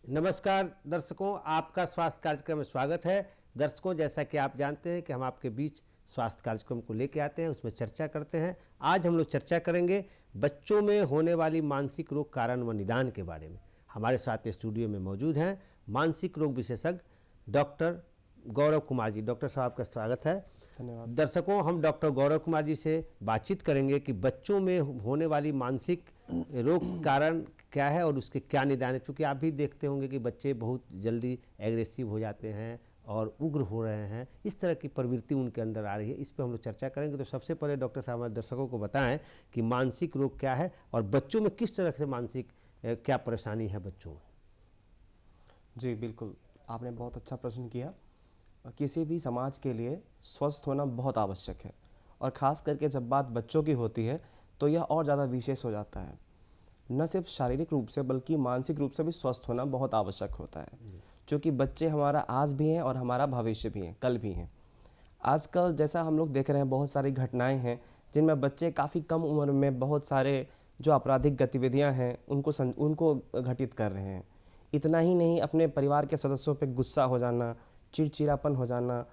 नमस्कार दर्शकों, आपका स्वास्थ्य कार्यक्रम में स्वागत है। दर्शकों, जैसा कि आप जानते हैं कि हम आपके बीच स्वास्थ्य कार्यक्रम को लेकर आते हैं, उसमें चर्चा करते हैं। आज हम लोग चर्चा करेंगे बच्चों में होने वाली मानसिक रोग कारण व निदान के बारे में। हमारे साथ स्टूडियो में मौजूद हैं मानसिक रोग विशेषज्ञ डॉक्टर गौरव कुमार जी। डॉक्टर साहब का स्वागत है। धन्यवाद। दर्शकों, हम डॉक्टर गौरव कुमार जी से बातचीत करेंगे कि बच्चों में होने वाली मानसिक रोग कारण क्या है और उसके क्या निदान है। क्योंकि आप भी देखते होंगे कि बच्चे बहुत जल्दी एग्रेसिव हो जाते हैं और उग्र हो रहे हैं, इस तरह की प्रवृत्ति उनके अंदर आ रही है। इस पर हम लोग चर्चा करेंगे। तो सबसे पहले डॉक्टर साहब हमारे दर्शकों को बताएं कि मानसिक रोग क्या है और बच्चों में किस तरह से मानसिक क्या परेशानी है बच्चों में। जी बिल्कुल, आपने बहुत अच्छा प्रश्न किया। किसी भी समाज के लिए स्वस्थ होना बहुत आवश्यक है और ख़ास करके जब बात बच्चों की होती है तो यह और ज़्यादा विशेष हो जाता है। न सिर्फ शारीरिक रूप से बल्कि मानसिक रूप से भी स्वस्थ होना बहुत आवश्यक होता है, क्योंकि बच्चे हमारा आज भी हैं और हमारा भविष्य भी हैं, कल भी हैं। आजकल जैसा हम लोग देख रहे हैं, बहुत सारी घटनाएं हैं जिनमें बच्चे काफ़ी कम उम्र में बहुत सारे जो आपराधिक गतिविधियां हैं उनको घटित कर रहे हैं। इतना ही नहीं, अपने परिवार के सदस्यों पे गुस्सा हो जाना, चिड़चिड़ापन हो जाना,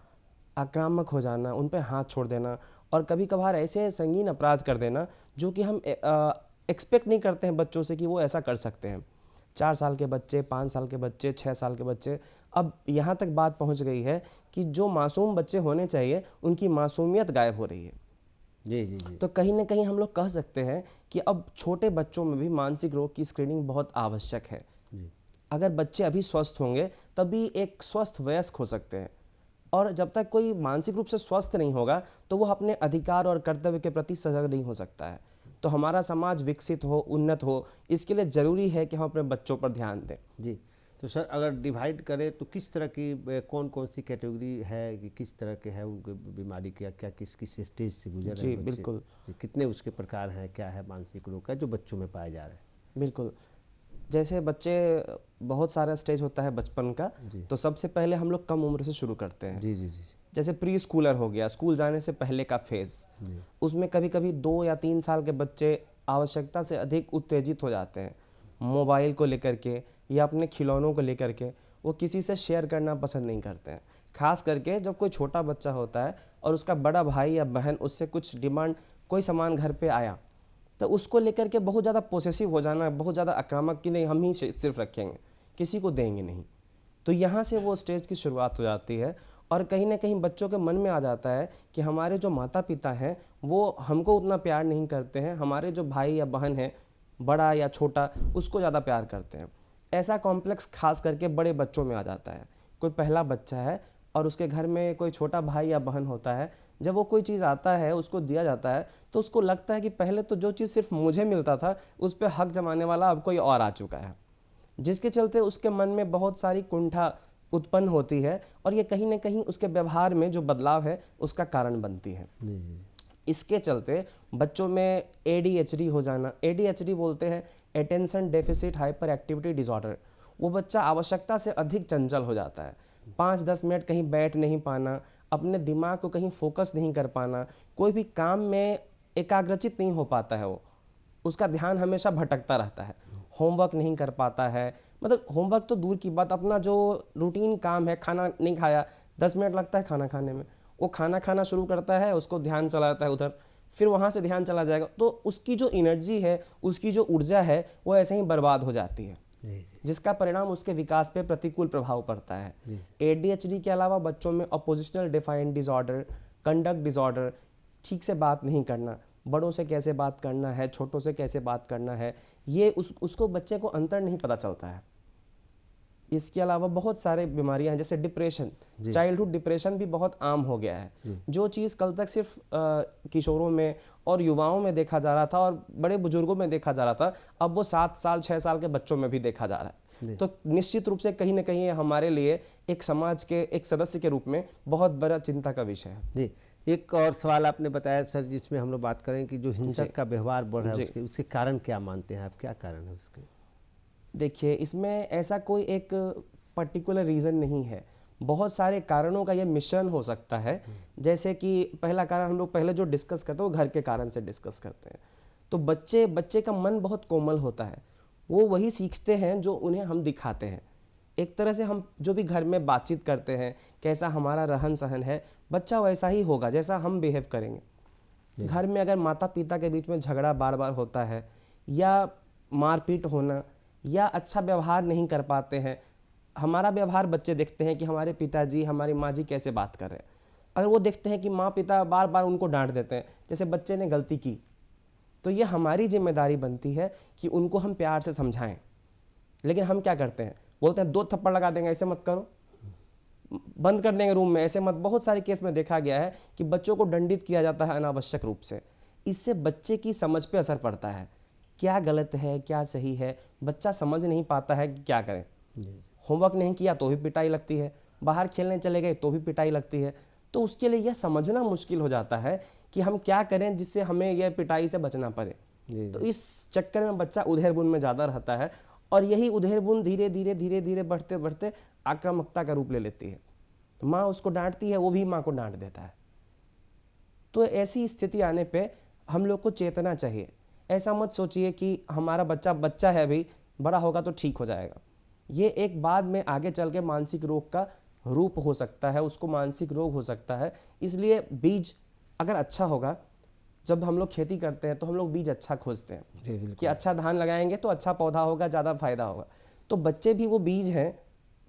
आक्रामक हो जाना, उन पे हाथ छोड़ देना और कभी कभार ऐसे संगीन अपराध कर देना जो कि हम एक्सपेक्ट नहीं करते हैं बच्चों से कि वो ऐसा कर सकते हैं। 4 साल के बच्चे, 5 साल के बच्चे, 6 साल के बच्चे, अब यहाँ तक बात पहुँच गई है कि जो मासूम बच्चे होने चाहिए उनकी मासूमियत गायब हो रही है। जी जी जी। तो कहीं ना कहीं हम लोग कह सकते हैं कि अब छोटे बच्चों में भी मानसिक रोग की स्क्रीनिंग बहुत आवश्यक है। अगर बच्चे अभी स्वस्थ होंगे तभी एक स्वस्थ वयस्क हो सकते हैं, और जब तक कोई मानसिक रूप से स्वस्थ नहीं होगा तो वो अपने अधिकार और कर्तव्य के प्रति सजग नहीं हो सकता है। तो हमारा समाज विकसित हो, उन्नत हो, इसके लिए ज़रूरी है कि हम अपने बच्चों पर ध्यान दें। जी, तो सर अगर डिवाइड करें तो किस तरह की कौन कौन सी कैटेगरी है कि किस तरह के है उनके बीमारी क्या क्या किस किस स्टेज से गुजर रहे जी हैं बच्चे। बिल्कुल। कितने उसके प्रकार हैं, क्या है मानसिक रोग का जो बच्चों में पाए जा रहे हैं। बिल्कुल, जैसे बच्चे, बहुत सारा स्टेज होता है बचपन का, तो सबसे पहले हम लोग कम उम्र से शुरू करते हैं। जी जी जी। जैसे प्री स्कूलर हो गया, स्कूल जाने से पहले का फेज़, उसमें कभी कभी 2 या 3 साल के बच्चे आवश्यकता से अधिक उत्तेजित हो जाते हैं। मोबाइल को लेकर के या अपने खिलौनों को लेकर के वो किसी से शेयर करना पसंद नहीं करते हैं। खास करके जब कोई छोटा बच्चा होता है और उसका बड़ा भाई या बहन उससे कुछ डिमांड, कोई सामान घर पे आया, तो उसको लेकर के बहुत ज़्यादा पोसेसिव हो जाना, बहुत ज़्यादा आक्रामक कि नहीं हम ही सिर्फ रखेंगे, किसी को देंगे नहीं। तो यहाँ से वो स्टेज की शुरुआत हो जाती है और कहीं ना कहीं बच्चों के मन में आ जाता है कि हमारे जो माता पिता हैं वो हमको उतना प्यार नहीं करते हैं, हमारे जो भाई या बहन है, बड़ा या छोटा, उसको ज़्यादा प्यार करते हैं। ऐसा कॉम्प्लेक्स खास करके बड़े बच्चों में आ जाता है। कोई पहला बच्चा है और उसके घर में कोई छोटा भाई या बहन होता है, जब वो कोई चीज़ आता है उसको दिया जाता है तो उसको लगता है कि पहले तो जो चीज़ सिर्फ मुझे मिलता था उस पर हक जमाने वाला अब कोई और आ चुका है, जिसके चलते उसके मन में बहुत सारी कुंठा उत्पन्न होती है और ये कहीं ना कहीं उसके व्यवहार में जो बदलाव है उसका कारण बनती है। इसके चलते बच्चों में ADHD हो जाना, ADHD बोलते हैं attention deficit hyper activity disorder. वो बच्चा आवश्यकता से अधिक चंचल हो जाता है, 5-10 मिनट कहीं बैठ नहीं पाना, अपने दिमाग को कहीं फोकस नहीं कर पाना, कोई भी काम में एकाग्रचित नहीं हो पाता है, वो उसका ध्यान हमेशा भटकता रहता है, होमवर्क नहीं कर पाता है। मतलब होमवर्क तो दूर की बात, अपना जो रूटीन काम है, खाना नहीं खाया, 10 मिनट लगता है खाना खाने में, वो खाना खाना शुरू करता है, उसको ध्यान चला जाता है उधर, फिर वहाँ से ध्यान चला जाएगा, तो उसकी जो एनर्जी है, उसकी जो ऊर्जा है, वो ऐसे ही बर्बाद हो जाती है, जिसका परिणाम उसके विकास पे प्रतिकूल प्रभाव पड़ता है। ADHD के अलावा बच्चों में अपोजिशनल डिफाइंड डिसऑर्डर, कंडक्ट डिसऑर्डर, ठीक से बात नहीं करना, बड़ों से कैसे बात करना है, छोटों से कैसे बात करना है, ये उसको बच्चे को अंतर नहीं पता चलता है। इसके अलावा बहुत सारे बीमारियां हैं, जैसे डिप्रेशन, चाइल्डहुड डिप्रेशन भी बहुत आम हो गया है। जो चीज़ कल तक सिर्फ किशोरों में और युवाओं में देखा जा रहा था और बड़े बुजुर्गों में देखा जा रहा था, अब वो 7 साल 6 साल के बच्चों में भी देखा जा रहा है। तो निश्चित रूप से कहीं ना कहीं हमारे लिए एक समाज के एक सदस्य के रूप में बहुत बड़ा चिंता का विषय है। जी, एक और सवाल आपने बताया सर, जिसमें हम लोग बात करें कि जो हिंसक का व्यवहार बढ़ रहा है उसके कारण क्या मानते हैं आप, क्या कारण है उसके। देखिए, इसमें ऐसा कोई एक पर्टिकुलर रीज़न नहीं है, बहुत सारे कारणों का ये मिश्रण हो सकता है। जैसे कि पहला कारण हम लोग पहले जो डिस्कस करते हैं वो घर के कारण से डिस्कस करते हैं। तो बच्चे का मन बहुत कोमल होता है, वो वही सीखते हैं जो उन्हें हम दिखाते हैं। एक तरह से हम जो भी घर में बातचीत करते हैं, कैसा हमारा रहन सहन है, बच्चा वैसा ही होगा जैसा हम बिहेव करेंगे। घर में अगर माता पिता के बीच में झगड़ा बार बार होता है, या मारपीट होना, या अच्छा व्यवहार नहीं कर पाते हैं, हमारा व्यवहार बच्चे देखते हैं कि हमारे पिताजी हमारी माँ जी कैसे बात कर रहे हैं। अगर वो देखते हैं कि माँ पिता बार बार उनको डांट देते हैं, जैसे बच्चे ने गलती की, तो ये हमारी जिम्मेदारी बनती है कि उनको हम प्यार से समझाएं। लेकिन हम क्या करते हैं, बोलते हैं 2 थप्पड़ लगा देंगे, ऐसे मत करो, बंद कर देंगे रूम में, ऐसे मत। बहुत सारे केस में देखा गया है कि बच्चों को दंडित किया जाता है अनावश्यक रूप से। इससे बच्चे की समझ पे असर पड़ता है, क्या गलत है क्या सही है, बच्चा समझ नहीं पाता है कि क्या करें। होमवर्क नहीं किया तो भी पिटाई लगती है, बाहर खेलने चले गए तो भी पिटाई लगती है। तो उसके लिए यह समझना मुश्किल हो जाता है कि हम क्या करें जिससे हमें यह पिटाई से बचना पड़े। तो इस चक्कर में बच्चा उधेड़ बुन में ज़्यादा रहता है, और यही उधेड़ बुन धीरे धीरे धीरे धीरे बढ़ते बढ़ते आक्रामकता का रूप ले लेती है। माँ उसको डांटती है, वो भी माँ को डांट देता है। तो ऐसी स्थिति आने पे हम लोग को चेतना चाहिए। ऐसा मत सोचिए कि हमारा बच्चा बच्चा है, भाई बड़ा होगा तो ठीक हो जाएगा। ये एक बाद में आगे चल के मानसिक रोग का रूप हो सकता है, उसको मानसिक रोग हो सकता है। इसलिए बीज अगर अच्छा होगा, जब हम लोग खेती करते हैं तो हम लोग बीज अच्छा खोजते हैं कि अच्छा धान लगाएंगे तो अच्छा पौधा होगा, ज़्यादा फायदा होगा। तो बच्चे भी वो बीज हैं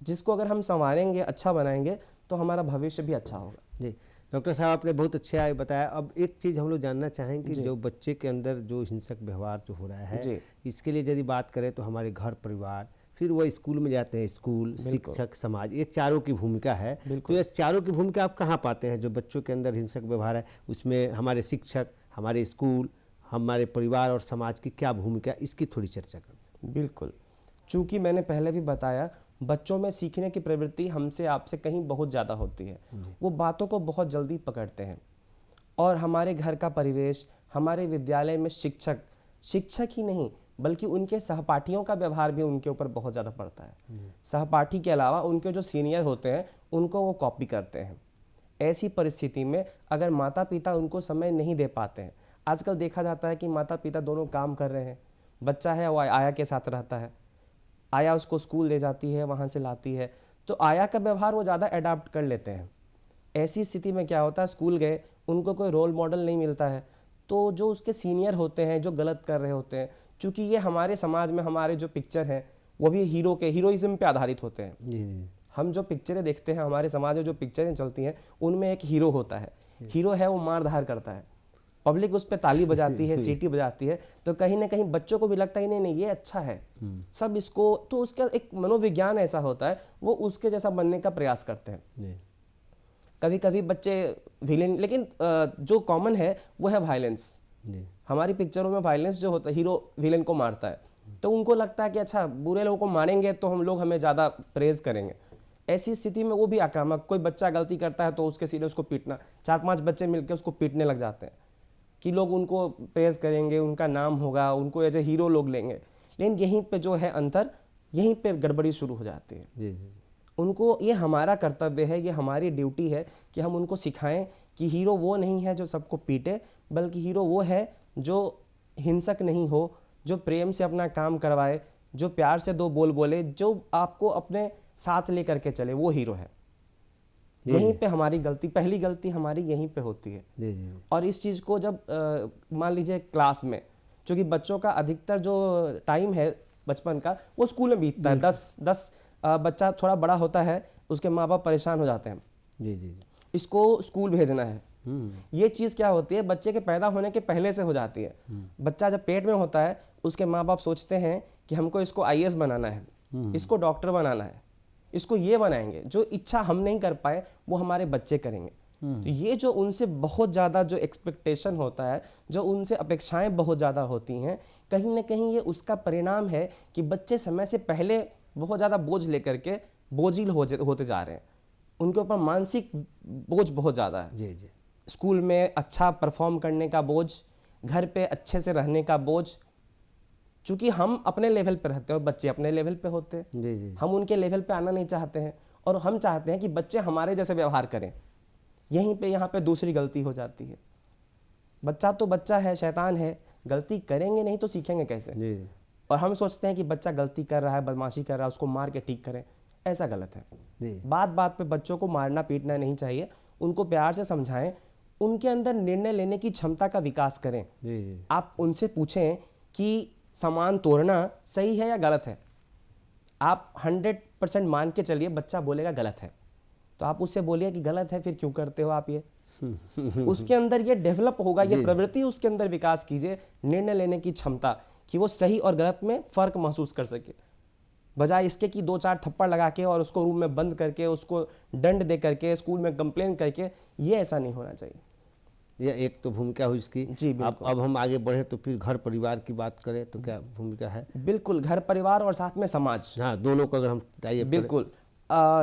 जिसको अगर हम संवारेंगे, अच्छा बनाएंगे, तो हमारा भविष्य भी अच्छा होगा। जी डॉक्टर साहब, आपने बहुत अच्छा बताया। अब एक चीज़ हम लोग जानना चाहेंगे कि जो बच्चे के अंदर जो हिंसक व्यवहार जो हो रहा है, इसके लिए यदि बात करें तो हमारे घर परिवार, फिर वो स्कूल में जाते हैं, स्कूल, शिक्षक, समाज, ये चारों की भूमिका है। तो ये चारों की भूमिका आप कहाँ पाते हैं? जो बच्चों के अंदर हिंसक व्यवहार है, उसमें हमारे शिक्षक, हमारे स्कूल, हमारे परिवार और समाज की क्या भूमिका, इसकी थोड़ी चर्चा करें। बिल्कुल, चूँकि मैंने पहले भी बताया, बच्चों में सीखने की प्रवृत्ति हमसे आपसे कहीं बहुत ज़्यादा होती है। वो बातों को बहुत जल्दी पकड़ते हैं, और हमारे घर का परिवेश, हमारे विद्यालय में शिक्षक ही नहीं बल्कि उनके सहपाठियों का व्यवहार भी उनके ऊपर बहुत ज़्यादा पड़ता है। सहपाठी के अलावा उनके जो सीनियर होते हैं उनको वो कॉपी करते हैं। ऐसी परिस्थिति में अगर माता पिता उनको समय नहीं दे पाते हैं, आजकल देखा जाता है कि माता पिता दोनों काम कर रहे हैं, बच्चा है वो आया के साथ रहता है, आया उसको स्कूल ले जाती है, वहाँ से लाती है, तो आया का व्यवहार वो ज़्यादा अडाप्ट कर लेते हैं। ऐसी स्थिति में क्या होता है, स्कूल गए, उनको कोई रोल मॉडल नहीं मिलता है, तो जो उसके सीनियर होते हैं जो गलत कर रहे होते हैं, चूँकि ये हमारे समाज में हमारे जो पिक्चर हैं वो भी हीरोइज्म पे आधारित होते हैं। हम जो पिक्चरें देखते हैं, हमारे समाज में जो पिक्चरें चलती हैं, उनमें एक हीरो होता है। हीरो है वो मार धार करता है, पब्लिक उस पर ताली बजाती है, सीटी बजाती है, तो कहीं ना कहीं बच्चों को भी लगता है नहीं ये अच्छा है, सब इसको, तो उसका एक मनोविज्ञान ऐसा होता है, वो उसके जैसा बनने का प्रयास करते हैं। कभी कभी बच्चे विलेन, लेकिन जो कॉमन है वो है वायलेंस। हमारी पिक्चरों में वायलेंस जो होता है, हीरो विलेन को मारता है, तो उनको लगता है कि अच्छा बुरे लोगों को मारेंगे तो हम लोग हमें ज़्यादा प्रेज करेंगे। ऐसी स्थिति में वो भी आक्रामक, कोई बच्चा गलती करता है तो उसके सीधे उसको पीटना, 4-5 बच्चे मिलकर उसको पीटने लग जाते हैं कि लोग उनको प्रेज करेंगे, उनका नाम होगा, उनको एज ए हीरो लोग लेंगे। लेकिन यहीं पे जो है अंतर, यहीं पे गड़बड़ी शुरू हो जाती है। जी जी। उनको, ये हमारा कर्तव्य है, ये हमारी ड्यूटी है कि हम उनको सिखाएं कि हीरो वो नहीं है जो सबको पीटे, बल्कि हीरो वो है जो हिंसक नहीं हो, जो प्रेम से अपना काम करवाए, जो प्यार से 2 बोल बोले, जो आपको अपने साथ लेकर के चले, वो हीरो है। यहीं पे हमारी गलती, पहली गलती हमारी यहीं पे होती है। जी। और इस चीज़ को जब मान लीजिए क्लास में, क्योंकि बच्चों का अधिकतर जो टाइम है बचपन का वो स्कूल में बीतता है, 10 बच्चा थोड़ा बड़ा होता है, उसके माँ बाप परेशान हो जाते हैं, जी, इसको स्कूल भेजना है। ये चीज़ क्या होती है, बच्चे के पैदा होने के पहले से हो जाती है। बच्चा जब पेट में होता है, उसके माँ बाप सोचते हैं कि हमको इसको IAS बनाना है, इसको डॉक्टर बनाना है, इसको ये बनाएंगे, जो इच्छा हम नहीं कर पाए वो हमारे बच्चे करेंगे। तो ये जो उनसे बहुत ज़्यादा जो एक्सपेक्टेशन होता है, जो उनसे अपेक्षाएं बहुत ज़्यादा होती हैं, कहीं ना कहीं ये उसका परिणाम है कि बच्चे समय से पहले बहुत ज़्यादा बोझ लेकर के बोझिल होते जा रहे हैं। उनके ऊपर मानसिक बोझ बहुत ज़्यादा है। जी। स्कूल में अच्छा परफॉर्म करने का बोझ, घर पे अच्छे से रहने का बोझ, चूँकि हम अपने लेवल पे रहते हैं और बच्चे अपने लेवल पे होते हैं। जी। हम उनके लेवल पे आना नहीं चाहते हैं, और हम चाहते हैं कि बच्चे हमारे जैसे व्यवहार करें। यहीं पे यहाँ पे दूसरी गलती हो जाती है। बच्चा तो बच्चा है, शैतान है, गलती करेंगे नहीं तो सीखेंगे कैसे? जी। और हम सोचते हैं कि बच्चा गलती कर रहा है, बदमाशी कर रहा है, उसको मार के ठीक करें। ऐसा गलत है। जी बात बात पे बच्चों को मारना पीटना नहीं चाहिए, उनको प्यार से समझाएं, उनके अंदर निर्णय लेने की क्षमता का विकास करें। जी जी आप उनसे पूछें कि सामान तोड़ना सही है या गलत है। आप 100% मान के चलिए बच्चा बोलेगा गलत है, तो आप उससे बोलिए कि गलत है, फिर क्यों करते हो आप ये। उसके अंदर ये डेवलप होगा, ये प्रवृत्ति उसके अंदर विकास कीजिए, निर्णय लेने की क्षमता, कि वो सही और गलत में फर्क महसूस कर सके, बजाय इसके कि 2-4 थप्पड़ लगा के और उसको रूम में बंद करके, उसको दंड दे करके, स्कूल में कंप्लेन करके। ये ऐसा नहीं होना चाहिए। ये एक तो भूमिका हुई इसकी। जी बिल्कुल। अब हम आगे बढ़े तो फिर घर परिवार की बात करें तो क्या भूमिका है? बिल्कुल, घर परिवार और साथ में समाज, हाँ, दोनों को अगर हम टाइप करें। बिल्कुल।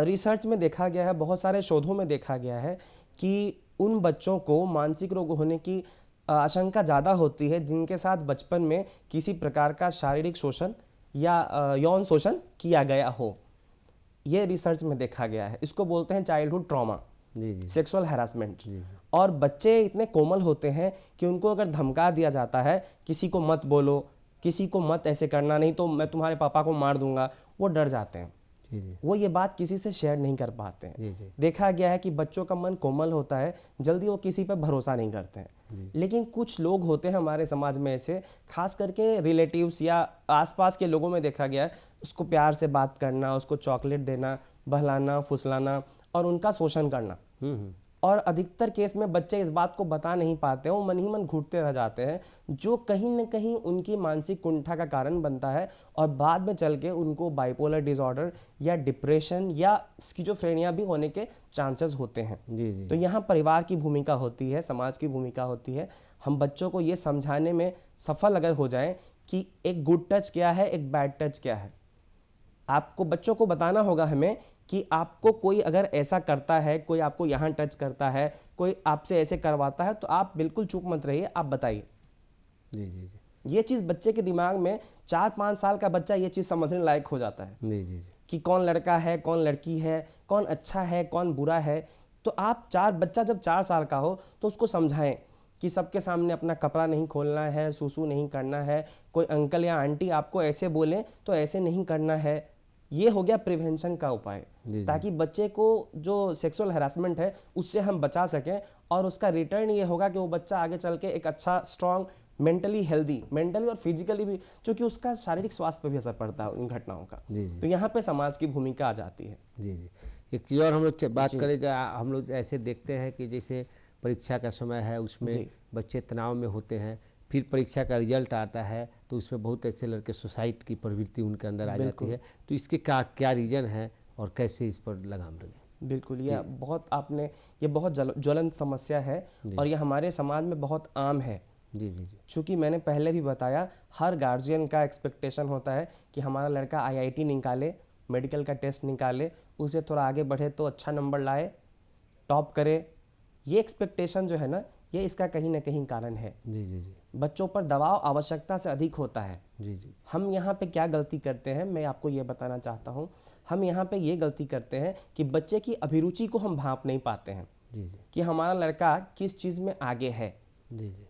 रिसर्च में देखा गया है, बहुत सारे शोधों में देखा गया है कि उन बच्चों को मानसिक रोग होने की आशंका ज़्यादा होती है जिनके साथ बचपन में किसी प्रकार का शारीरिक शोषण या यौन शोषण किया गया हो। ये रिसर्च में देखा गया है। इसको बोलते हैं चाइल्डहुड ट्रॉमा, जी जी सेक्सुअल हैरासमेंट। और बच्चे इतने कोमल होते हैं कि उनको अगर धमका दिया जाता है, किसी को मत बोलो, किसी को मत ऐसे करना, नहीं तो मैं तुम्हारे पापा को मार दूंगा, वो डर जाते हैं। जी जी वो ये बात किसी से शेयर नहीं कर पाते हैं। जी जी देखा गया है कि बच्चों का मन कोमल होता है, जल्दी वो किसी पर भरोसा नहीं करते हैं। लेकिन कुछ लोग होते हैं हमारे समाज में ऐसे, खास करके रिलेटिव्स या आसपास के लोगों में देखा गया है, उसको प्यार से बात करना, उसको चॉकलेट देना, बहलाना फुसलाना और उनका शोषण करना। और अधिकतर केस में बच्चे इस बात को बता नहीं पाते हैं, वो मन ही मन घुटते रह जाते हैं, जो कहीं न कहीं उनकी मानसिक कुंठा का कारण बनता है और बाद में चल के उनको बाइपोलर डिसऑर्डर या डिप्रेशन या स्किज़ोफ्रेनिया भी होने के चांसेस होते हैं। जी जी तो यहाँ परिवार की भूमिका होती है, समाज की भूमिका होती है। हम बच्चों को ये समझाने में सफल अगर हो जाएं कि एक गुड टच क्या है, एक बैड टच क्या है। आपको बच्चों को बताना होगा हमें कि आपको कोई अगर ऐसा करता है, कोई आपको यहाँ टच करता है, कोई आपसे ऐसे करवाता है, तो आप बिल्कुल चुप मत रहिए, आप बताइए। जी जी जी ये चीज़ बच्चे के दिमाग में 4-5 साल का बच्चा ये चीज़ समझने लायक हो जाता है जी जी कि कौन लड़का है, कौन लड़की है, कौन अच्छा है, कौन बुरा है। तो आप बच्चा जब 4 साल का हो तो उसको समझाएं कि सबके सामने अपना कपड़ा नहीं खोलना है, सूसू नहीं करना है, कोई अंकल या आंटी आपको ऐसे बोलें तो ऐसे नहीं करना है। ये हो गया प्रिवेंशन का उपाय, ताकि बच्चे को जो सेक्सुअल हैरासमेंट है उससे हम बचा सकें और उसका रिटर्न ये होगा कि वो बच्चा आगे चल के एक अच्छा स्ट्रॉन्ग, मेंटली हेल्दी, मेंटली और फिजिकली भी, क्योंकि उसका शारीरिक स्वास्थ्य पर भी असर पड़ता है उन घटनाओं का। तो यहाँ पे समाज की भूमिका आ जाती है। जी जी एक चीज़ और हम लोग बात करें, जो हम लोग ऐसे देखते हैं कि जैसे परीक्षा का समय है, उसमें बच्चे तनाव में होते हैं, फिर परीक्षा का रिजल्ट आता है तो उसमें बहुत ऐसे लड़के सुसाइड की प्रवृत्ति उनके अंदर आ जाती है। तो इसके क्या रीज़न है और कैसे इस पर लगाम लगे? बिल्कुल, ये बहुत ज्वलंत समस्या है और ये हमारे समाज में बहुत आम है। जी जी जी चूँकि मैंने पहले भी बताया, हर गार्जियन का एक्सपेक्टेशन होता है कि हमारा लड़का IIT निकाले, मेडिकल का टेस्ट निकाले, उसे थोड़ा आगे बढ़े तो अच्छा नंबर लाए, टॉप करे। ये एक्सपेक्टेशन जो है ना, ये इसका कहीं ना कहीं कारण है। जी जी जी बच्चों पर दबाव आवश्यकता से अधिक होता है। जी जी हम यहाँ पे क्या गलती करते हैं, मैं आपको ये बताना चाहता हूँ। हम यहाँ पे ये गलती करते हैं कि बच्चे की अभिरुचि को हम भांप नहीं पाते हैं जी जी कि हमारा लड़का किस चीज़ में आगे है। जी जी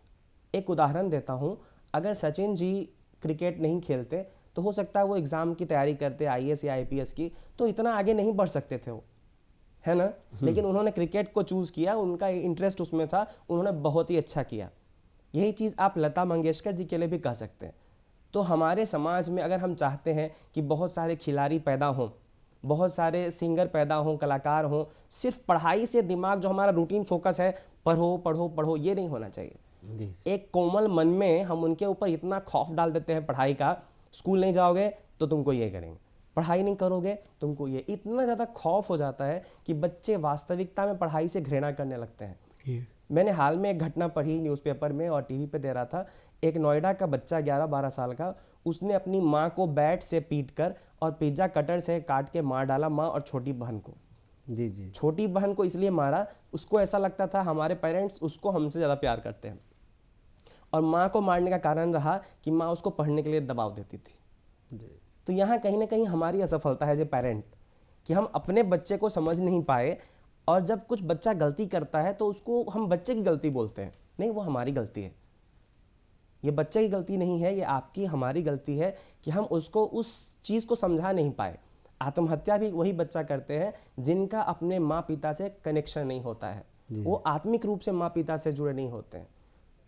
एक उदाहरण देता हूँ, अगर सचिन जी क्रिकेट नहीं खेलते तो हो सकता है वो एग्ज़ाम की तैयारी करते IAS या IPS की, तो इतना आगे नहीं बढ़ सकते थे वो, है ना। लेकिन उन्होंने क्रिकेट को चूज़ किया, उनका इंटरेस्ट उसमें था, उन्होंने बहुत ही अच्छा किया। यही चीज़ आप लता मंगेशकर जी के लिए भी कह सकते हैं। तो हमारे समाज में अगर हम चाहते हैं कि बहुत सारे खिलाड़ी पैदा हों, बहुत सारे सिंगर पैदा हों, कलाकार हों, सिर्फ पढ़ाई से दिमाग, जो हमारा रूटीन फोकस है पढ़ो पढ़ो पढ़ो, ये नहीं होना चाहिए। जी एक कोमल मन में हम उनके ऊपर इतना खौफ डाल देते हैं पढ़ाई का, स्कूल नहीं जाओगे तो तुमको ये करेंगे, पढ़ाई नहीं करोगे तुमको ये, इतना ज़्यादा खौफ हो जाता है कि बच्चे वास्तविकता में पढ़ाई से घृणा करने लगते हैं। मैंने हाल में एक घटना पढ़ी न्यूज़पेपर में और टीवी पे दे रहा था। एक नोएडा का बच्चा 11-12 साल का, उसने अपनी माँ को बैट से पीट कर और पिज्ज़ा कटर से काट के मार डाला, माँ और छोटी बहन को। जी जी छोटी बहन को इसलिए मारा, उसको ऐसा लगता था हमारे पेरेंट्स उसको हमसे ज़्यादा प्यार करते हैं, और माँ को मारने का कारण रहा कि माँ उसको पढ़ने के लिए दबाव देती थी। जी तो यहाँ कहीं ना कहीं हमारी असफलता है एज ए पेरेंट, कि हम अपने बच्चे को समझ नहीं पाए, और जब कुछ बच्चा गलती करता है तो उसको हम बच्चे की गलती बोलते हैं। नहीं, वो हमारी गलती है। ये बच्चे की गलती नहीं है, ये आपकी हमारी गलती है कि हम उसको उस चीज़ को समझा नहीं पाए। आत्महत्या भी वही बच्चा करते हैं जिनका अपने माँ पिता से कनेक्शन नहीं होता है, वो आत्मिक रूप से माँ पिता से जुड़े नहीं होते हैं।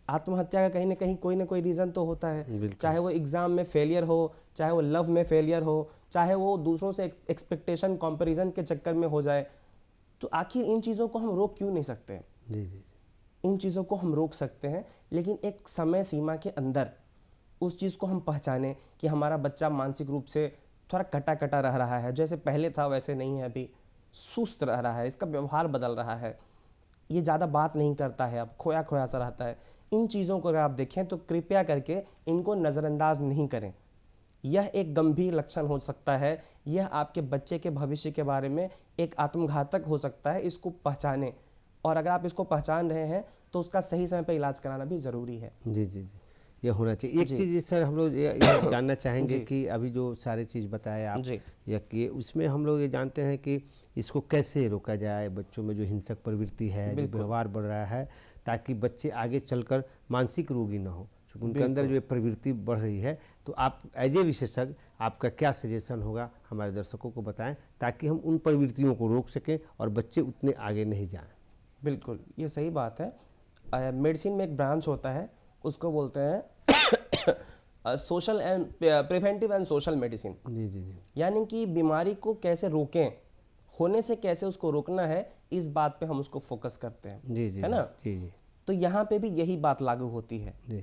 आत्महत्या का कहीं ना कोई रीज़न तो होता है, चाहे वो एग्ज़ाम में फेलियर हो, चाहे वो लव में फेलियर हो, चाहे वो दूसरों से एक्सपेक्टेशन कंपैरिजन के चक्कर में हो जाए। तो आखिर इन चीज़ों को हम रोक क्यों नहीं सकते? जी जी इन चीज़ों को हम रोक सकते हैं, लेकिन एक समय सीमा के अंदर उस चीज़ को हम पहचानें कि हमारा बच्चा मानसिक रूप से थोड़ा कटा कटा रह रहा है, जैसे पहले था वैसे नहीं है, अभी सुस्त रह रहा है, इसका व्यवहार बदल रहा है, ये ज़्यादा बात नहीं करता है, अब खोया खोया सा रहता है। इन चीज़ों को अगर आप देखें तो कृपया करके इनको नज़रअंदाज नहीं करें। यह एक गंभीर लक्षण हो सकता है, यह आपके बच्चे के भविष्य के बारे में एक आत्मघातक हो सकता है। इसको पहचानें, और अगर आप इसको पहचान रहे हैं तो उसका सही समय पर इलाज कराना भी ज़रूरी है। जी जी जी, ये होना चाहिए। एक चीज़ सर हम लोग ये जानना चाहेंगे कि अभी जो सारी चीज़ बताए आप, या कि उसमें हम लोग ये जानते हैं कि इसको कैसे रोका जाए, बच्चों में जो हिंसक प्रवृत्ति है, जो व्यवहार बढ़ रहा है, ताकि बच्चे आगे चलकर मानसिक रोगी ना हो, क्योंकि उनके अंदर जो प्रवृत्ति बढ़ रही है। तो आप एज ए विशेषज्ञ आपका क्या सजेशन होगा हमारे दर्शकों को बताएं, ताकि हम उन प्रवृत्तियों को रोक सकें और बच्चे उतने आगे नहीं जाएं। बिल्कुल, ये सही बात है। मेडिसिन में एक ब्रांच होता है, उसको बोलते हैं social and preventive and social medicine. जी जी जी, यानी कि बीमारी को कैसे रोकें, होने से कैसे उसको रोकना है, इस बात पे हम उसको फोकस करते हैं। जी जी, है ना? जी जी तो यहाँ पे भी यही बात लागू होती है। जी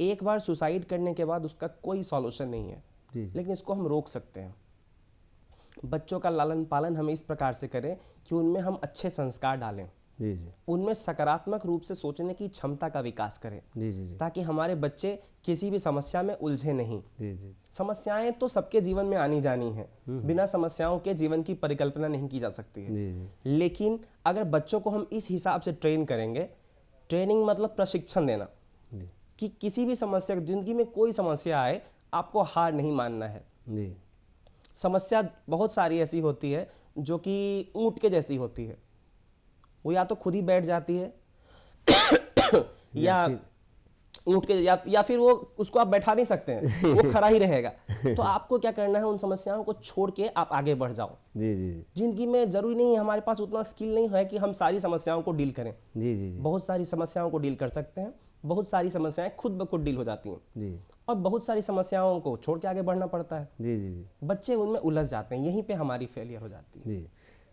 एक बार सुसाइड करने के बाद उसका कोई सॉल्यूशन नहीं है, जी, लेकिन इसको हम रोक सकते हैं। बच्चों का लालन पालन हम इस प्रकार से करें कि उनमें हम अच्छे संस्कार डालें, जी जी उनमें सकारात्मक रूप से सोचने की क्षमता का विकास करें, जी जी जी, ताकि हमारे बच्चे किसी भी समस्या में उलझे नहीं। जी जी, समस्याएं तो सबके जीवन में आनी जानी है, बिना समस्याओं के जीवन की परिकल्पना नहीं की जा सकती है। जी जी, लेकिन अगर बच्चों को हम इस हिसाब से ट्रेन करेंगे, ट्रेनिंग मतलब प्रशिक्षण देना, जी कि किसी भी समस्या, जिंदगी में कोई समस्या आए, आपको हार नहीं मानना है। जी, समस्या बहुत सारी ऐसी होती है जो कि ऊंट के जैसी होती है, वो या तो खुद ही बैठ जाती है या ऊंट के या फिर वो उसको आप बैठा नहीं सकते हैं, वो खड़ा ही रहेगा। तो आपको क्या करना है, उन समस्याओं को छोड़ के आप आगे बढ़ जाओ। जी जी, जिंदगी में जरूरी नहीं है हमारे पास उतना स्किल नहीं है कि हम सारी समस्याओं को डील करें। जी जी, बहुत सारी समस्याओं को डील कर सकते हैं, बहुत सारी समस्याएं खुद ब खुद डील हो जाती हैं, जी और बहुत सारी समस्याओं को छोड़ के आगे बढ़ना पड़ता है। जी जी जी, बच्चे उनमें उलझ जाते हैं, यहीं पे हमारी फेलियर हो जाती है। जी।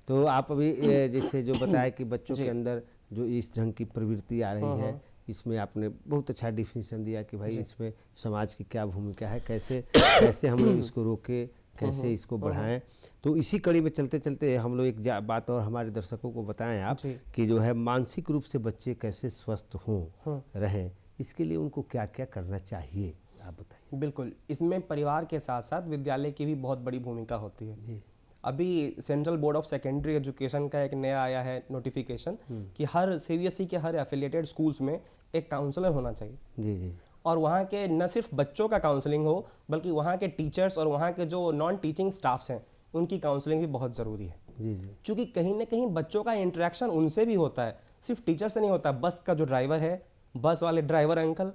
तो आप अभी जैसे जो बताया कि बच्चों के अंदर जो इस ढंग की प्रवृत्ति आ रही है, इसमें आपने बहुत अच्छा डिफिनीशन दिया कि भाई इसमें समाज की क्या भूमिका है, कैसे कैसे हम लोग इसको रोकें, कैसे इसको बढ़ाएं। तो इसी कड़ी में चलते चलते हम लोग एक बात और हमारे दर्शकों को बताएं आप, कि जो है मानसिक रूप से बच्चे कैसे स्वस्थ हों रहें, इसके लिए उनको क्या क्या करना चाहिए, आप बताइए। बिल्कुल, इसमें परिवार के साथ साथ विद्यालय की भी बहुत बड़ी भूमिका होती है। अभी central board of secondary education का एक नया आया है नोटिफिकेशन कि हर सीबीएसई के हर एफिलिएटेड स्कूल्स में एक काउंसलर होना चाहिए। जी जी, और वहाँ के न सिर्फ बच्चों का काउंसलिंग हो, बल्कि वहाँ के टीचर्स और वहाँ के जो नॉन टीचिंग स्टाफ्स हैं, उनकी काउंसलिंग भी बहुत ज़रूरी है। जी जी, क्योंकि कहीं ना कहीं बच्चों का इंटरेक्शन उनसे भी होता है, सिर्फ टीचर से नहीं होता। बस का जो ड्राइवर है, बस वाले driver uncle,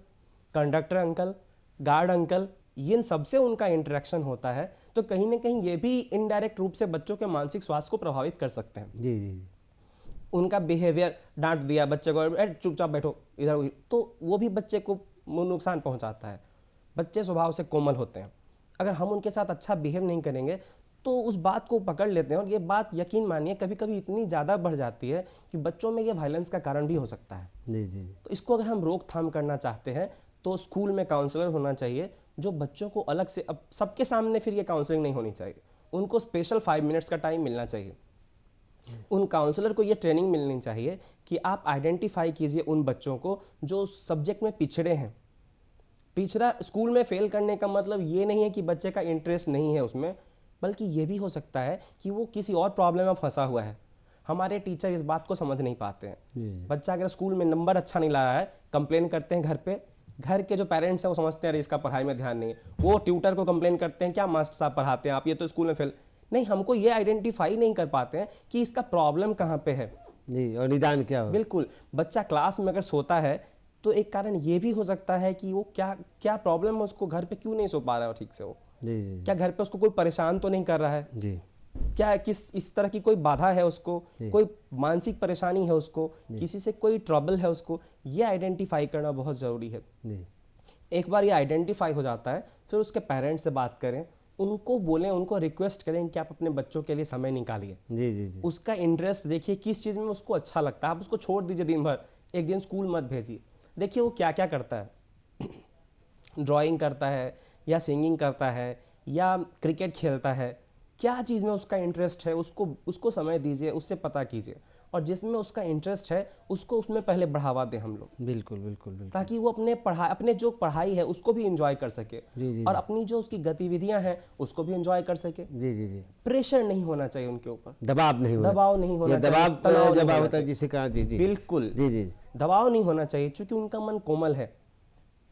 conductor uncle, guard uncle, इन सबसे उनका इंटरेक्शन होता है। तो कहीं ना कहीं ये भी इनडायरेक्ट रूप से बच्चों के मानसिक स्वास्थ्य को प्रभावित कर सकते हैं। जी जी, उनका बिहेवियर, डांट दिया बच्चे को, चुपचाप बैठो इधर, तो वो भी बच्चे को नुकसान पहुंचाता है। बच्चे स्वभाव से कोमल होते हैं, अगर हम उनके साथ अच्छा बिहेव नहीं करेंगे तो उस बात को पकड़ लेते हैं, और ये बात यकीन मानिए कभी कभी इतनी ज़्यादा बढ़ जाती है कि बच्चों में ये वायलेंस का कारण भी हो सकता है। जी जी, तो इसको अगर हम रोकथाम करना चाहते हैं तो स्कूल में काउंसलर होना चाहिए, जो बच्चों को अलग से, अब सबके सामने फिर ये काउंसलिंग नहीं होनी चाहिए, उनको स्पेशल 5 मिनट्स का टाइम मिलना चाहिए। उन काउंसलर को ये ट्रेनिंग मिलनी चाहिए कि आप आइडेंटिफाई कीजिए उन बच्चों को जो सब्जेक्ट में पिछड़े हैं। पिछड़ा स्कूल में फेल करने का मतलब ये नहीं है कि बच्चे का इंटरेस्ट नहीं है उसमें, बल्कि ये भी हो सकता है कि वो किसी और प्रॉब्लम में फंसा हुआ है। हमारे टीचर इस बात को समझ नहीं पाते हैं। बच्चा अगर स्कूल में नंबर अच्छा नहीं ला रहा है, कंप्लेन करते हैं घर पे, घर के जो पेरेंट्स हैं वो समझते हैं अरे इसका पढ़ाई में ध्यान नहीं है, वो ट्यूटर को कंप्लेन करते हैं क्या मास्टर साहब पढ़ाते हैं आप, ये तो स्कूल में फेल। नहीं, हमको ये आइडेंटिफाई नहीं कर पाते हैं कि इसका प्रॉब्लम कहाँ पे है। जी, और निदान क्या हो। बिल्कुल, बच्चा क्लास में अगर सोता है तो एक कारण ये भी हो सकता है कि वो क्या प्रॉब्लम है, उसको घर पे क्यों नहीं सो पा रहा है ठीक से, वो जी जी, क्या घर पे उसको कोई परेशान तो नहीं कर रहा है। जी, क्या किस इस तरह की कोई बाधा है उसको, कोई मानसिक परेशानी है उसको, किसी से कोई ट्रबल है उसको, ये आइडेंटिफाई करना बहुत ज़रूरी है। जी एक बार ये आइडेंटिफाई हो जाता है, फिर उसके पेरेंट्स से बात करें, उनको बोलें, उनको रिक्वेस्ट करें कि आप अपने बच्चों के लिए समय निकालिए, जी जी जी उसका इंटरेस्ट देखिए, किस चीज़ में उसको अच्छा लगता है। आप उसको छोड़ दीजिए दिन भर, एक दिन स्कूल मत भेजिए, देखिए वो क्या क्या करता है। ड्राइंग करता है या सिंगिंग करता है या क्रिकेट खेलता है, क्या चीज़ में उसका इंटरेस्ट है, उसको समय दीजिए, उससे पता कीजिए, और जिसमें उसका इंटरेस्ट है उसको उसमें पहले बढ़ावा दें हम लोग, बिल्कुल बिल्कुल बिल्कुल। ताकि वो अपने जो पढ़ाई है उसको भी एंजॉय कर सके, जी जी और अपनी जो उसकी गतिविधियां हैं उसको भी एंजॉय कर सके। जी जी जी प्रेशर नहीं होना चाहिए उनके ऊपर, दबाव नहीं होना, दबाव नहीं होना ये चाहिए, दबाव तनाव नहीं जब होना होता है चाहिए। जिसे कहा, जी जी बिल्कुल, जी जी दबाव नहीं होना चाहिए, क्योंकि उनका मन कोमल है।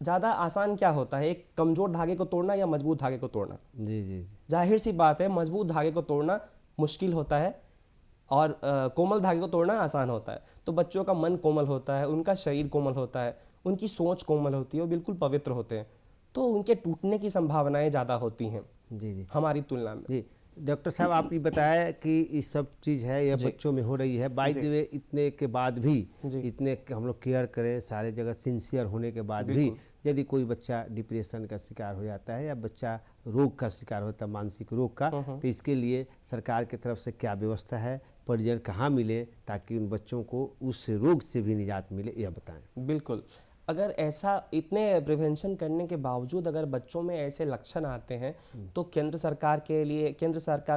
ज़्यादा आसान क्या होता है, एक कमज़ोर धागे को तोड़ना या मजबूत धागे को तोड़ना? जी जी जी जाहिर सी बात है, मजबूत धागे को तोड़ना मुश्किल होता है और कोमल धागे को तोड़ना आसान होता है। तो बच्चों का मन कोमल होता है, उनका शरीर कोमल होता है, उनकी सोच कोमल होती है, वो बिल्कुल पवित्र होते हैं, तो उनके टूटने की संभावनाएं ज़्यादा होती हैं जी जी हमारी तुलना में। जी। डॉक्टर साहब, आप ये बताया कि ये सब चीज़ है, यह बच्चों में हो रही है, बाय द वे इतने के बाद भी, इतने हम लोग केयर करें, सारे जगह सिंसियर होने के बाद भी, यदि कोई बच्चा डिप्रेशन का शिकार हो जाता है या बच्चा रोग का शिकार होता है, मानसिक रोग का, तो इसके लिए सरकार की तरफ से क्या व्यवस्था है, परिजन कहाँ मिले ताकि उन बच्चों को उस रोग से भी निजात मिले, यह बताएं। बिल्कुल, अगर ऐसा इतने प्रिवेंशन करने के बावजूद अगर बच्चों में ऐसे लक्षण आते हैं, तो केंद्र सरकार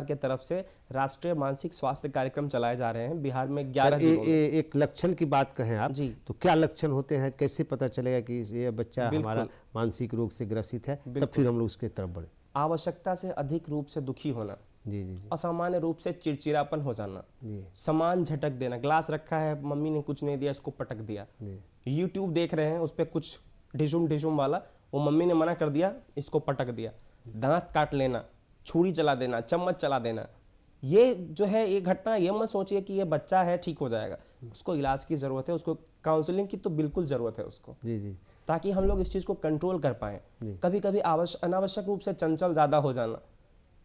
के तरफ से राष्ट्रीय मानसिक स्वास्थ्य कार्यक्रम चलाए जा रहे हैं बिहार में 11 जिलों में। एक लक्षण की बात कहें आप जी, तो क्या लक्षण होते हैं, कैसे पता चलेगा कि ये बच्चा हमारा मानसिक रोग से ग्रसित है, तब फिर हम लोग उसके तरफ बढ़े? आवश्यकता से अधिक रूप से दुखी होना, जी जी जी असामान्य रूप से चिड़चिड़ापन हो जाना, जी सामान झटक देना, ग्लास रखा है, मम्मी ने कुछ नहीं दिया, इसको पटक दिया। जी यूट्यूब देख रहे हैं, उस पर कुछ ढिशुम ढिशुम वाला, वो मम्मी ने मना कर दिया, इसको पटक दिया। दांत काट लेना, छुरी चला देना, चम्मच चला देना, ये जो है ये घटना, ये मत सोचिए कि ये बच्चा है ठीक हो जाएगा, उसको इलाज की ज़रूरत है, उसको काउंसलिंग की तो बिल्कुल ज़रूरत है उसको, जी जी ताकि हम लोग इस चीज़ को कंट्रोल कर पाएँ। कभी कभी अनावश्यक रूप से चंचल ज़्यादा हो जाना,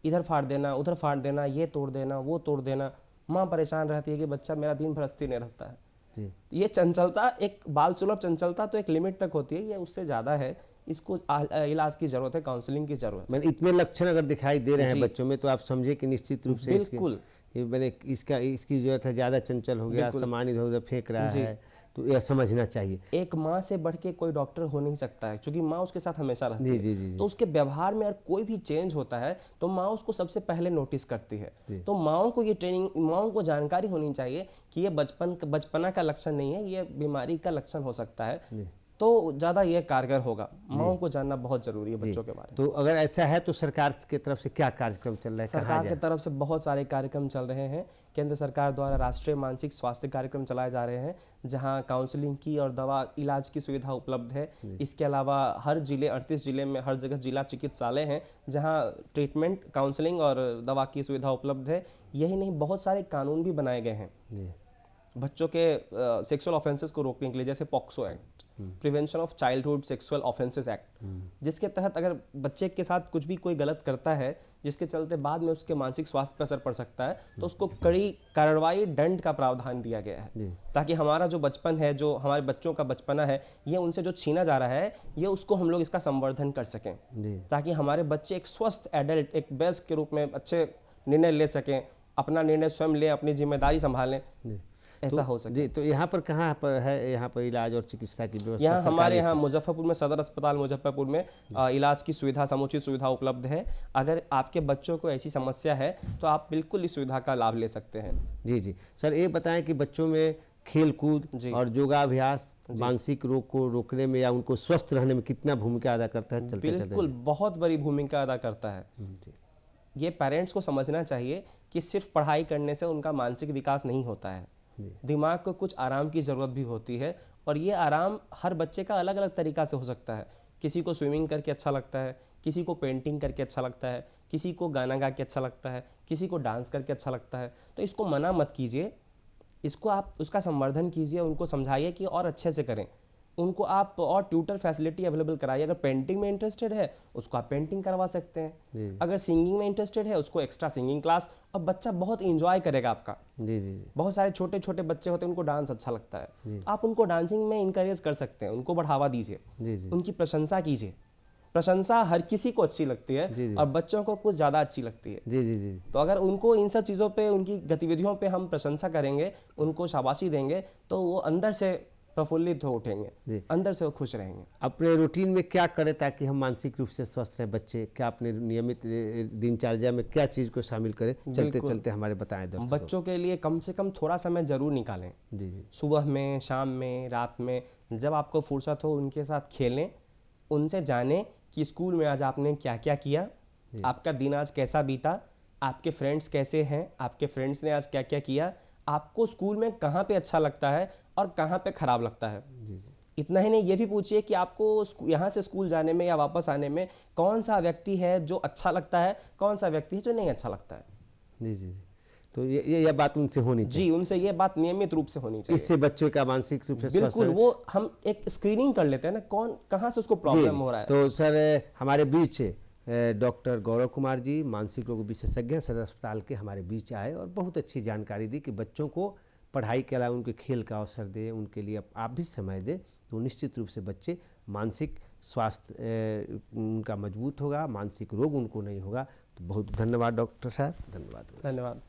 इधर फाड़ देना, उधर फाड़ देना, ये तोड़ देना, वो तोड़ देना, माँ परेशान रहती है कि बच्चा मेरा दिन भर स्थिर नहीं रहता है। जी ये चंचलता, एक बाल सुलभ चंचलता तो एक लिमिट तक होती है, ये उससे ज़्यादा है, इसको इलाज की ज़रूरत है, काउंसलिंग की ज़रूरत है। मैंने इतने लक्षण अगर दिखाई दे रहे हैं बच्चों में, तो आप समझे कि निश्चित रूप से बिल्कुल, मैंने इसकी जरूरत है, ज़्यादा चंचल हो गया, सामान इधर उधर फेंक रहा है, तो यह समझना चाहिए। एक माँ से बढ़ के कोई डॉक्टर हो नहीं सकता है, क्योंकि माँ उसके साथ हमेशा रहती है। जी जी तो उसके व्यवहार में अगर कोई भी चेंज होता है तो माँ उसको सबसे पहले नोटिस करती है। तो माँओं को ये ट्रेनिंग, माँओं को जानकारी होनी चाहिए कि ये बचपना का लक्षण नहीं है, ये बीमारी का लक्षण हो सकता है, तो ज़्यादा ये कारगर होगा। माँओं को जानना बहुत ज़रूरी है बच्चों के बारे में। तो अगर ऐसा है तो सरकार की तरफ से क्या कार्यक्रम चल रहा है, कहाँ सरकार की जाए? तरफ से बहुत सारे कार्यक्रम चल रहे हैं। केंद्र सरकार द्वारा राष्ट्रीय मानसिक स्वास्थ्य कार्यक्रम चलाए जा रहे हैं, जहां काउंसलिंग की और दवा इलाज की सुविधा उपलब्ध है। इसके अलावा हर जिले, 38 जिले में हर जगह जिला चिकित्सालय हैं, जहां ट्रीटमेंट, काउंसलिंग और दवा की सुविधा उपलब्ध है। यही नहीं, बहुत सारे कानून भी बनाए गए हैं जी बच्चों के सेक्सुअल ऑफेंसेस को रोकने के लिए, जैसे POCSO act, prevention of childhood sexual offences act, जिसके तहत अगर बच्चे के साथ कुछ भी कोई गलत करता है, जिसके चलते बाद में उसके मानसिक स्वास्थ्य पर असर पड़ सकता है, तो उसको कड़ी कार्रवाई, दंड का प्रावधान दिया गया है, ताकि हमारा जो बचपन है, जो हमारे बच्चों का बचपना है, ये उनसे जो छीना जा रहा है, ये उसको हम लोग इसका संवर्धन कर सकें, ताकि हमारे बच्चे एक स्वस्थ एडल्ट, एक वयस्क के रूप में अच्छे निर्णय ले सकें, अपना निर्णय स्वयं लें, अपनी जिम्मेदारी संभालें, ऐसा हो सके। जी, तो यहाँ पर कहाँ पर है, यहाँ पर इलाज और चिकित्सा की व्यवस्था? यहाँ हमारे यहाँ मुजफ्फरपुर में, सदर अस्पताल मुजफ्फरपुर में इलाज की सुविधा, समुचित सुविधा उपलब्ध है। अगर आपके बच्चों को ऐसी समस्या है तो आप बिल्कुल इस सुविधा का लाभ ले सकते हैं। जी जी सर, ये बताएं कि बच्चों में खेल कूद और योगाभ्यास मानसिक रोग को रोकने में या उनको स्वस्थ रहने में कितना भूमिका अदा करता है? चलते बिल्कुल, बहुत बड़ी भूमिका अदा करता है। ये पेरेंट्स को समझना चाहिए कि सिर्फ पढ़ाई करने से उनका मानसिक विकास नहीं होता है, दिमाग को कुछ आराम की ज़रूरत भी होती है, और ये आराम हर बच्चे का अलग अलग तरीका से हो सकता है। किसी को स्विमिंग करके अच्छा लगता है, किसी को पेंटिंग करके अच्छा लगता है, किसी को गाना गा के अच्छा लगता है, किसी को डांस करके अच्छा लगता है। तो इसको मना मत कीजिए, इसको आप उसका संवर्धन कीजिए, उनको समझाइए कि और अच्छे से करें। उनको आप और ट्यूटर फैसिलिटी अवेलेबल कराइए। अगर पेंटिंग में इंटरेस्टेड है उसको आप पेंटिंग करवा सकते हैं, अगर सिंगिंग में इंटरेस्टेड है उसको एक्स्ट्रा सिंगिंग क्लास, और बच्चा बहुत इंजॉय करेगा आपका। जी जी जी बहुत सारे छोटे छोटे बच्चे होते हैं उनको डांस अच्छा लगता है, आप उनको डांसिंग में इंकरेज कर सकते हैं, उनको बढ़ावा दीजिए, जी जी उनकी प्रशंसा कीजिए। प्रशंसा हर किसी को अच्छी लगती है और बच्चों को कुछ ज़्यादा अच्छी लगती है। जी जी जी तो अगर उनको इन सब चीज़ों पे, उनकी गतिविधियों पे हम प्रशंसा करेंगे, उनको शाबाशी देंगे, तो वो अंदर से प्रफुल्लित हो उठेंगे, अंदर से वो खुश रहेंगे। अपने रूटीन में क्या करें ताकि हम मानसिक रूप से स्वस्थ रहें बच्चे? क्या अपने नियमित दिनचर्या में क्या चीज़ को शामिल करें? चलते चलते हमारे बताएं दोस्तों। बच्चों के लिए कम से कम थोड़ा समय जरूर निकालें, जी जी सुबह में, शाम में, रात में, जब आपको फुर्सत हो उनके साथ खेलें, उनसे जानें कि स्कूल में आज आपने क्या क्या किया, आपका दिन आज कैसा बीता, आपके फ्रेंड्स कैसे हैं, आपके फ्रेंड्स ने आज क्या क्या किया, आपको स्कूल में कहाँ पे अच्छा लगता है और कहाँ पे खराब लगता है। इतना ही नहीं, ये भी पूछिए कि आपको यहाँ से स्कूल जाने में या वापस आने में कौन सा व्यक्ति है जो अच्छा लगता है, कौन सा व्यक्ति है जो नहीं अच्छा लगता है। जी जी जी तो ये बात उनसे होनी चाहिए। जी, उनसे ये बात नियमित रूप से होनी चाहिए। इससे बच्चों का मानसिक रूप से स्वस्थ बिल्कुल, वो हम एक स्क्रीनिंग कर लेते हैं ना, कौन कहाँ से उसको प्रॉब्लम हो रहा है। तो सर हमारे बीच डॉक्टर गौरव कुमार जी, मानसिक रोग विशेषज्ञ, सदर अस्पताल के हमारे बीच आए और बहुत अच्छी जानकारी दी कि बच्चों को पढ़ाई के अलावा उनके खेल का अवसर दें, उनके लिए आप भी समय दें, तो निश्चित रूप से बच्चे मानसिक स्वास्थ्य उनका मजबूत होगा, मानसिक रोग उनको नहीं होगा। तो बहुत धन्यवाद डॉक्टर साहब, धन्यवाद। धन्यवाद।